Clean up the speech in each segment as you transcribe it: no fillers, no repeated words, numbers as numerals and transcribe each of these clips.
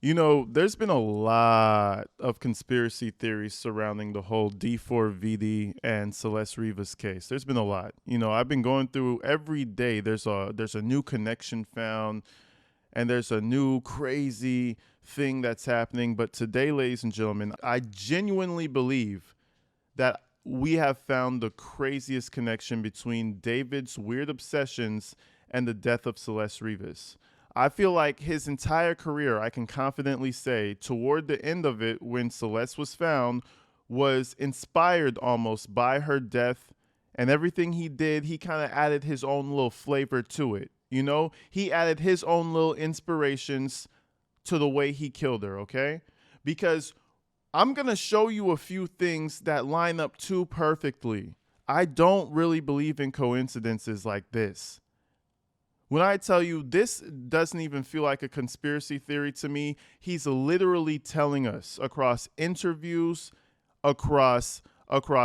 You know, there's been a lot of conspiracy theories surrounding the whole D4vd and Celeste Rivas case. There's been a lot. You know, I've been going through every day. There's a new connection found, and there's a new crazy thing that's happening. But today, ladies and gentlemen, I genuinely believe that we have found the craziest connection between David's weird obsessions and the death of Celeste Rivas. I feel like his entire career, I can confidently say, toward the end of it, when Celeste was found, was inspired almost by her death. And everything he did, he kind of added his own little flavor to it. You know, he added his own little inspirations to the way he killed her, okay? Because I'm going to show you a few things that line up too perfectly. I don't really believe in coincidences like this. When I tell you this doesn't even feel like a conspiracy theory to me, he's literally telling us across interviews, across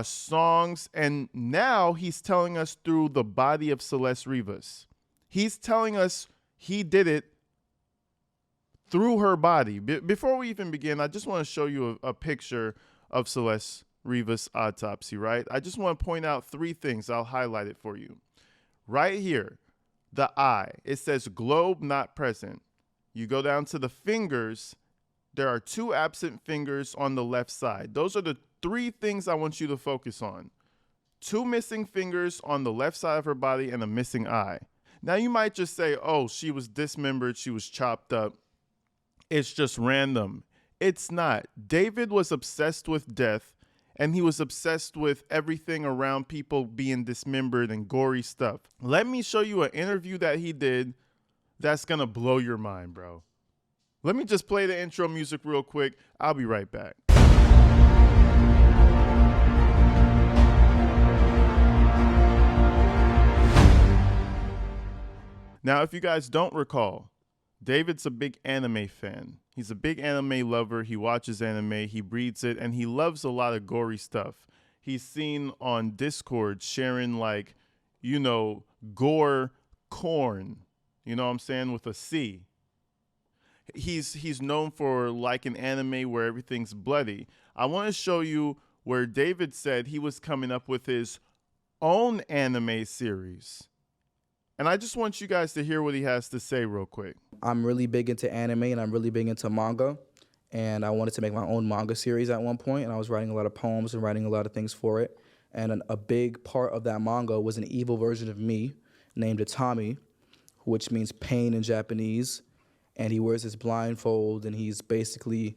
songs, and now he's telling us through the body of Celeste Rivas. He's telling us he did it through her body. Before we even begin, I just want to show you a picture of Celeste Rivas' autopsy, right? I just want to point out three things. I'll highlight it for you. Right here, the eye. It says globe not present. You go down to the fingers. There are two absent fingers on the left side. Those are the three things I want you to focus on. Two missing fingers on the left side of her body and a missing eye. Now you might just say, oh, she was dismembered, she was chopped up. It's just random. It's not. David was obsessed with death, and he was obsessed with everything around people being dismembered and gory stuff. Let me show you an interview that he did that's going to blow your mind, bro. Let me just play the intro music real quick. I'll be right back. Now, if you guys don't recall, David's a big anime fan. He's a big anime lover. He watches anime, he reads it, and he loves a lot of gory stuff. He's seen on Discord sharing, like, you know, gore corn. You know what I'm saying? With a C. He's known for like an anime where everything's bloody. I want to show you where David said he was coming up with his own anime series. And I just want you guys to hear what he has to say real quick. I'm really big into anime and I'm really big into manga. And I wanted to make my own manga series at one point, and I was writing a lot of poems and writing a lot of things for it. And a big part of that manga was an evil version of me named Tommy, which means pain in Japanese. And he wears this blindfold, and he's basically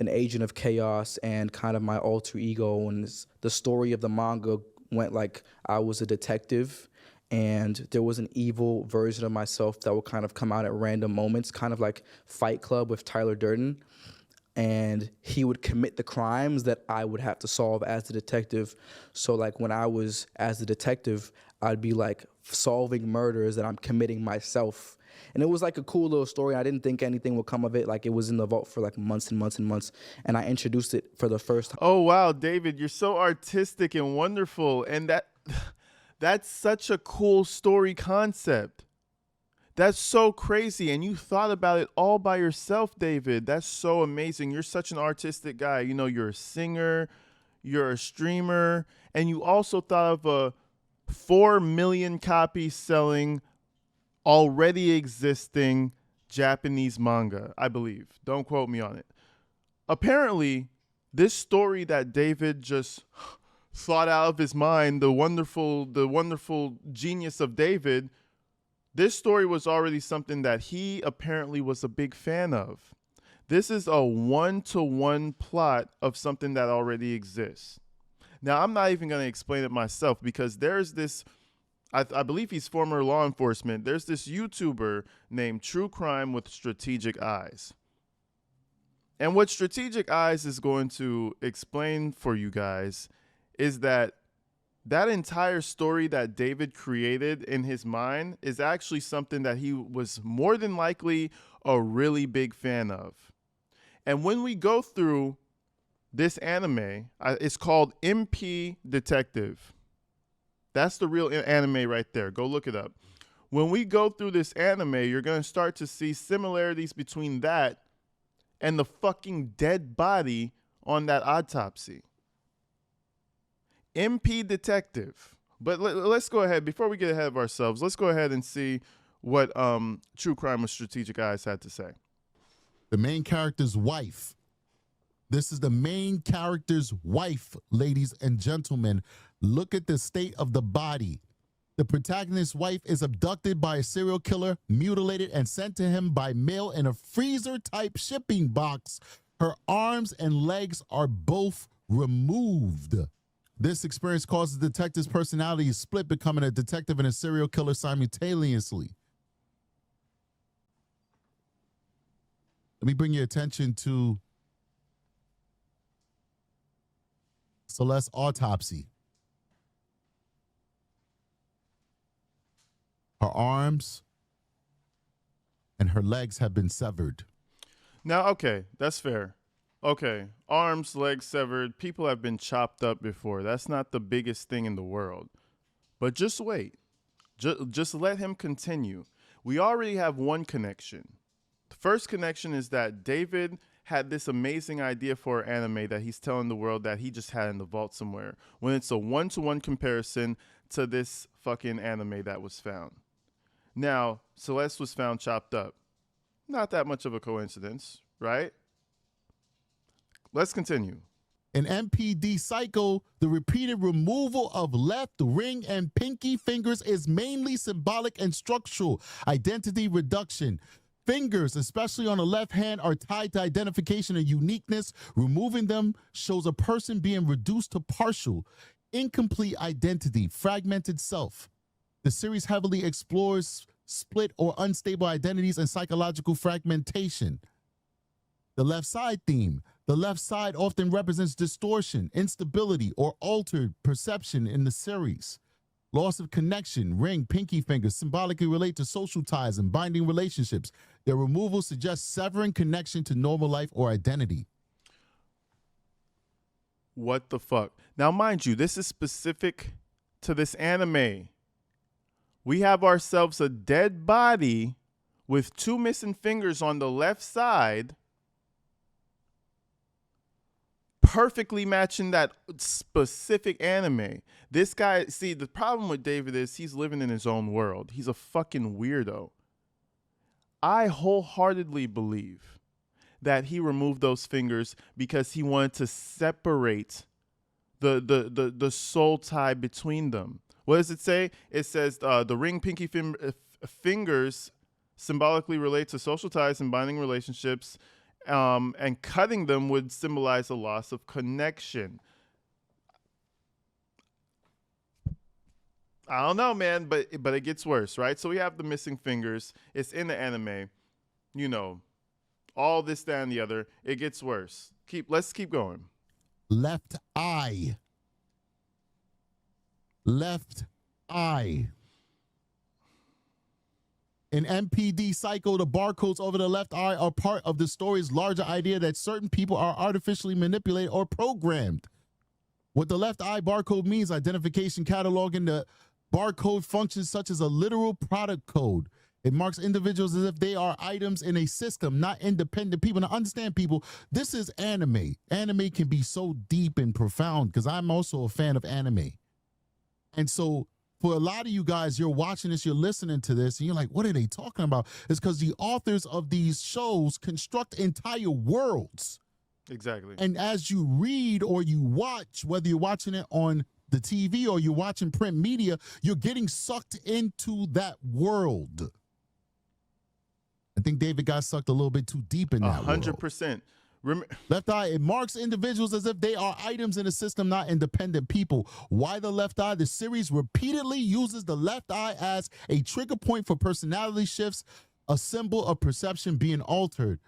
an agent of chaos and kind of my alter ego. And the story of the manga went like I was a detective, and there was an evil version of myself that would kind of come out at random moments, kind of like Fight Club with Tyler Durden. And he would commit the crimes that I would have to solve as the detective. So like when I was as the detective, I'd be like solving murders that I'm committing myself. And it was like a cool little story. I didn't think anything would come of it. Like it was in the vault for like months and months and months. And I introduced it for the first time. Oh, wow, David, you're so artistic and wonderful. And that's such a cool story concept. That's so crazy. And you thought about it all by yourself, David. That's so amazing. You're such an artistic guy. You know, you're a singer, you're a streamer, and you also thought of a 4 million copy selling, already existing Japanese manga, I believe. Don't quote me on it. Apparently, this story that David just thought out of his mind, the wonderful genius of David, this story was already something that he apparently was a big fan of. This is a one-to-one plot of something that already exists. Now, I'm not even going to explain it myself because there's this, I believe he's former law enforcement. There's this YouTuber named True Crime with Strategic Eyes. And what Strategic Eyes is going to explain for you guys is that entire story that David created in his mind is actually something that he was more than likely a really big fan of. And when we go through this anime, it's called MP Detective. That's the real anime right there. Go look it up. When we go through this anime, you're going to start to see similarities between that and the fucking dead body on that autopsy. MP detective. But let's go ahead, before we get ahead of ourselves, let's go ahead and see what True Crime with Strategic Eyes had to say. The main character's wife. This is the main character's wife, ladies and gentlemen. Look at the state of the body. The protagonist's wife is abducted by a serial killer, mutilated, and sent to him by mail in a freezer-type shipping box. Her arms and legs are both removed. This experience causes the detective's personality to split, becoming a detective and a serial killer simultaneously. Let me bring your attention to Celeste's autopsy. Her arms and her legs have been severed. Now, okay, that's fair. Okay, arms, legs severed. People have been chopped up before. That's not the biggest thing in the world. But just wait. Just let him continue. We already have one connection. The first connection is that David had this amazing idea for an anime that he's telling the world that he just had in the vault somewhere, when it's a one-to-one comparison to this fucking anime that was found. Now, Celeste was found chopped up. Not that much of a coincidence, right? Let's continue. In MPD Psycho, the repeated removal of left ring and pinky fingers is mainly symbolic and structural. Identity reduction. Fingers, especially on the left hand, are tied to identification and uniqueness. Removing them shows a person being reduced to partial, incomplete identity, fragmented self. The series heavily explores split or unstable identities and psychological fragmentation. The left side theme. The left side often represents distortion, instability, or altered perception in the series. Loss of connection, ring, pinky fingers symbolically relate to social ties and binding relationships. Their removal suggests severing connection to normal life or identity. What the fuck? Now, mind you, this is specific to this anime. We have ourselves a dead body with 2 missing fingers on the left side, perfectly matching that specific anime. This guy, see, the problem with David is he's living in his own world. He's a fucking weirdo. I wholeheartedly believe that he removed those fingers because he wanted to separate the soul tie between them. What does it say? It says the ring, pinky fingers symbolically relate to social ties and binding relationships. And cutting them would symbolize a loss of connection. I don't know, man, but it gets worse, right? So we have the missing fingers. It's in the anime. You know, all this, that, and the other. It gets worse. Let's keep going. Left eye. Left eye. In MPD Psycho, the barcodes over the left eye are part of the story's larger idea that certain people are artificially manipulated or programmed. What the left eye barcode means, identification cataloging the barcode functions such as a literal product code. It marks individuals as if they are items in a system, not independent people. Now, understand, people, this is anime. Anime can be so deep and profound because I'm also a fan of anime. And so for a lot of you guys, you're watching this, you're listening to this, and you're like, what are they talking about? It's because the authors of these shows construct entire worlds. Exactly. And as you read or you watch, whether you're watching it on the TV or you're watching print media, you're getting sucked into that world. I think David got sucked a little bit too deep in that 100%. Left eye, it marks individuals as if they are items in a system, not independent people. Why the left eye? The series repeatedly uses the left eye as a trigger point for personality shifts, a symbol of perception being altered.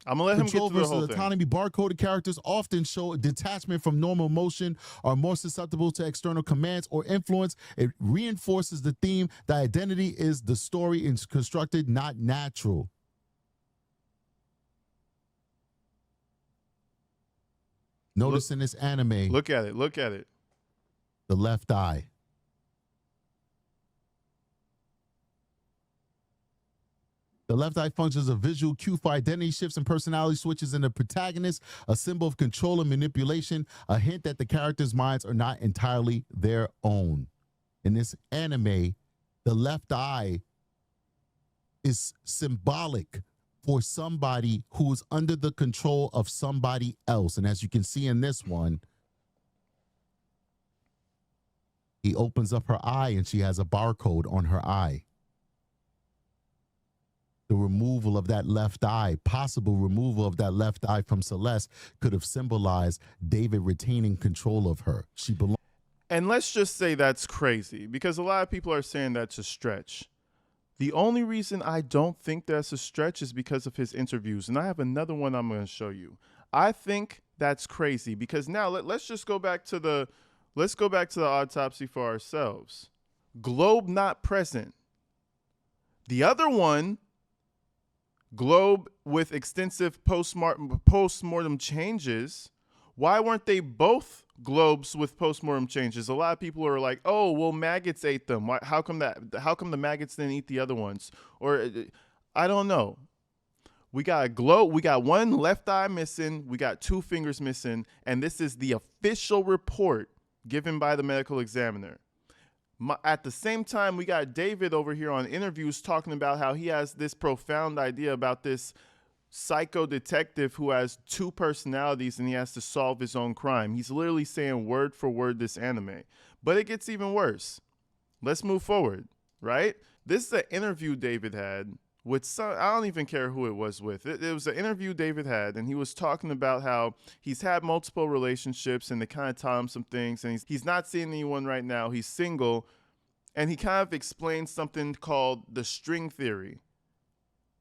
I'm going to let him get Control through the versus whole thing. autonomy. Barcoded characters often show detachment from normal motion, are more susceptible to external commands or influence. It reinforces the theme that identity is the story is constructed, not natural. Notice in this anime, Look at it. Look at it. the left eye. The left eye functions as a visual cue for identity shifts and personality switches in the protagonist, a symbol of control and manipulation, a hint that the characters' minds are not entirely their own. In this anime, the left eye is symbolic for somebody who is under the control of somebody else. And as you can see in this one, he opens up her eye and she has a barcode on her eye. The removal of that left eye, possible removal of that left eye from Celeste, could have symbolized David retaining control of her. She belongs. And let's just say that's crazy, because a lot of people are saying that's a stretch. The only reason I don't think that's a stretch is because of his interviews. And I have another one I'm going to show you. I think that's crazy because now let's just go back to the autopsy for ourselves. Globe not present. The other one, Globe with extensive post-mortem changes. Why weren't they both globes with post-mortem changes? A lot of people are like, oh, well, maggots ate them. How come the maggots didn't eat the other ones? Or I don't know. We got a globe. We got one left eye missing. We got 2 fingers missing. And this is the official report given by the medical examiner. At the same time, we got David over here on interviews talking about how he has this profound idea about this psycho detective who has 2 personalities and he has to solve his own crime. He's literally saying word for word this anime. But it gets even worse. Let's move forward, right? This is an interview David had with some, I don't even care who it was with. It was an interview David had, and he was talking about how he's had multiple relationships and they kind of taught him some things, and he's not seeing anyone right now. He's single, and he kind of explained something called the string theory.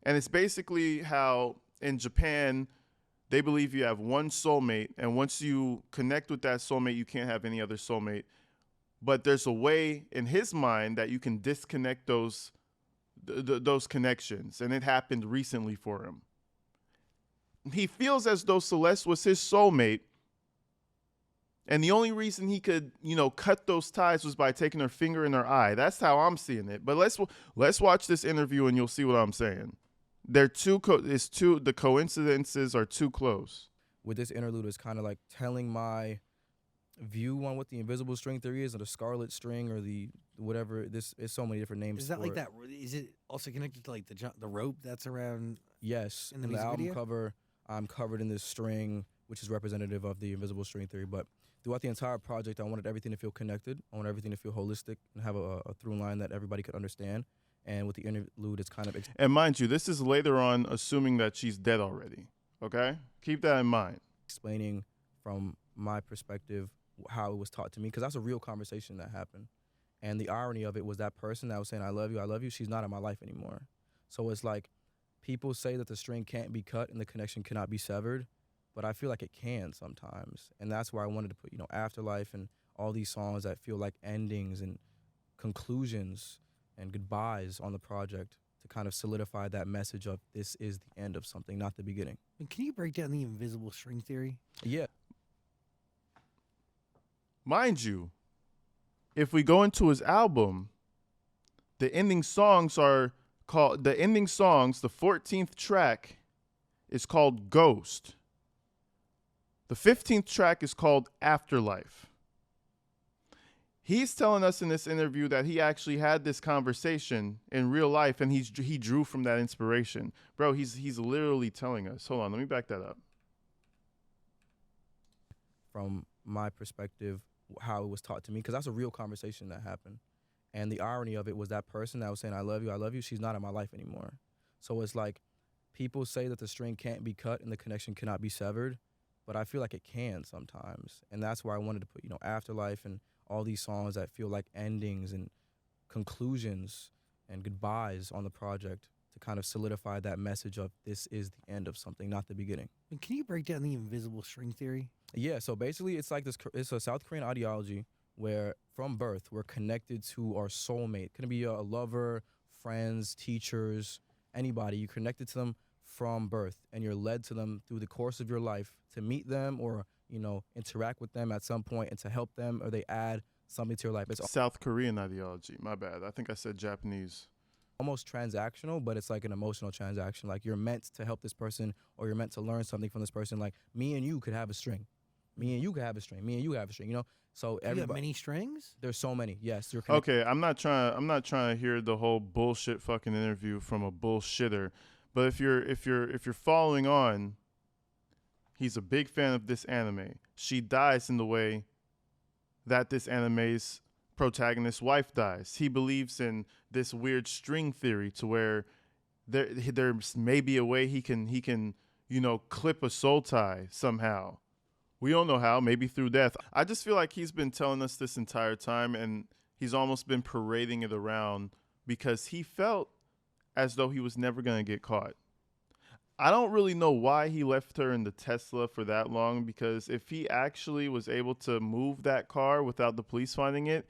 And it's basically how in Japan, they believe you have one soulmate, and once you connect with that soulmate, you can't have any other soulmate. But there's a way in his mind that you can disconnect those connections, and it happened recently for him. He feels as though Celeste was his soulmate, and the only reason he could, cut those ties was by taking her finger in her eye. That's how I'm seeing it. But let's watch this interview, and you'll see what I'm saying. The coincidences are too close. With this interlude, it's kind of like telling my view on what the invisible string theory is, or the scarlet string, or the whatever. This is so many different names. Is that for like it. that? Is it also connected to like the rope that's around? Yes. In the In the music album video? cover, I'm covered in this string, which is representative of the invisible string theory. But throughout the entire project, I wanted everything to feel connected. I wanted everything to feel holistic and have a through line that everybody could understand. And with the interlude, it's kind of And mind you, this is later on assuming that she's dead already. Okay? Keep that in mind. explaining from my perspective how it was taught to me, because that's a real conversation that happened. And the irony of it was that person that was saying, I love you, she's not in my life anymore. So it's like people say that the string can't be cut and the connection cannot be severed, but I feel like it can sometimes. And that's why I wanted to put, Afterlife and all these songs that feel like endings and conclusions and goodbyes on the project to kind of solidify that message of this is the end of something, not the beginning. And can you break down the invisible string theory? Yeah. Mind you, if we go into his album, the ending songs, the 14th track is called Ghost. The 15th track is called Afterlife. He's telling us in this interview that he actually had this conversation in real life, and he drew from that inspiration. Bro, he's literally telling us. Hold on, let me back that up. From my perspective, how it was taught to me, because that's a real conversation that happened. And the irony of it was that person that was saying, I love you, she's not in my life anymore. So it's like people say that the string can't be cut and the connection cannot be severed, but I feel like it can sometimes. And that's why I wanted to put, Afterlife and all these songs that feel like endings and conclusions and goodbyes on the project to kind of solidify that message of this is the end of something, not the beginning. And can you break down the invisible string theory? Yeah, so basically it's like this, it's a South Korean ideology where from birth we're connected to our soulmate. It can be a lover, friends, teachers, anybody. You're connected to them from birth, and you're led to them through the course of your life to meet them or, interact with them at some point and to help them, or they add something to your life. It's South Korean ideology. My bad. I think I said Japanese. almost transactional, but it's like an emotional transaction. Like you're meant to help this person, or you're meant to learn something from this person. Like me and you could have a string. Me and you could have a string. Me and you have a string. You know, so You have everybody. many strings? There's so many. Yes, you're connected. Okay, I'm not trying to hear the whole bullshit fucking interview from a bullshitter. But if you're following on, he's a big fan of this anime. She dies in the way that this anime's protagonist's wife dies. He believes in this weird string theory to where there's maybe a way he can clip a soul tie somehow. We don't know how, maybe through death. I just feel like he's been telling us this entire time, and he's almost been parading it around because he felt as though he was never going to get caught. I don't really know why he left her in the Tesla for that long, because if he actually was able to move that car without the police finding it,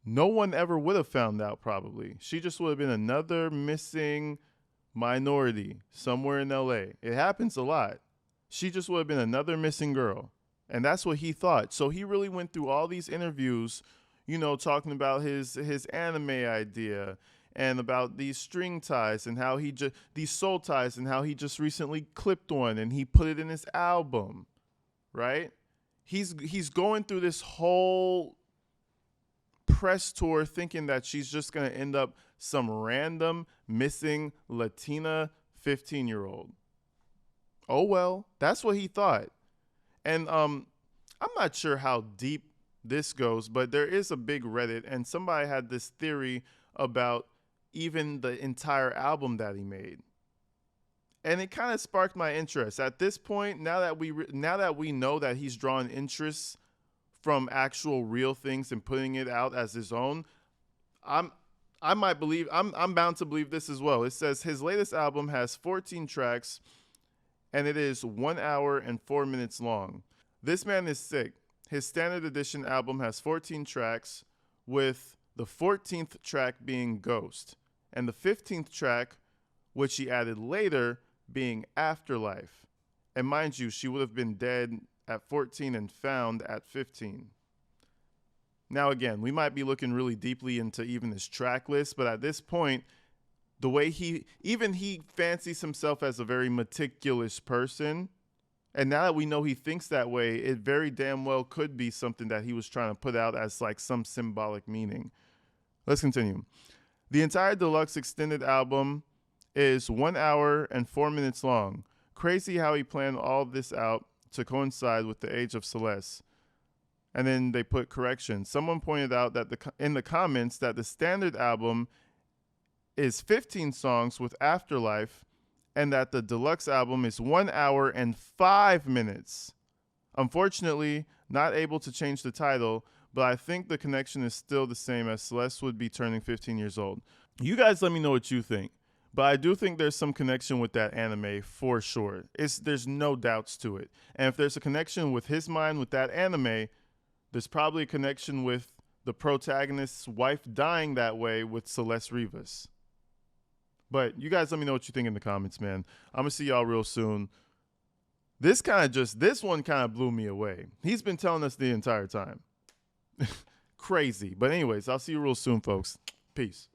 no one ever would have found out probably. She just would have been another missing minority somewhere in LA. It happens a lot. She just would have been another missing girl. And that's what he thought. So he really went through all these interviews, talking about his anime idea and about these string ties and how these soul ties and how he just recently clipped one and he put it in his album, right? He's going through this whole press tour thinking that she's just going to end up some random missing Latina 15-year-old. Oh, well, that's what he thought. And I'm not sure how deep this goes, but there is a big Reddit, and somebody had this theory about even the entire album that he made. And it kind of sparked my interest. At this point, now that we know that he's drawn interest from actual real things and putting it out as his own, I'm bound to believe this as well. It says his latest album has 14 tracks, and it is 1 hour and 4 minutes long. This man is sick. His standard edition album has 14 tracks, with the 14th track being Ghost, and the 15th track, which he added later, being Afterlife. And mind you, she would have been dead at 14 and found at 15. Now again, we might be looking really deeply into even his track list, but at this point, the way he fancies himself as a very meticulous person. And now that we know he thinks that way, it very damn well could be something that he was trying to put out as like some symbolic meaning. Let's continue. The entire deluxe extended album is 1 hour and 4 minutes long. Crazy how he planned all this out to coincide with the age of Celeste. And then they put correction. Someone pointed out that in the comments that the standard album is 15 songs with Afterlife, and that the deluxe album is 1 hour and 5 minutes. Unfortunately, not able to change the title, but I think the connection is still the same, as Celeste would be turning 15 years old. You guys let me know what you think, but I do think there's some connection with that anime for sure. There's no doubts to it. And if there's a connection with his mind with that anime, there's probably a connection with the protagonist's wife dying that way with Celeste Rivas. But you guys let me know what you think in the comments, man. I'm going to see y'all real soon. This one kind of blew me away. He's been telling us the entire time. Crazy. But anyways, I'll see you real soon, folks. Peace.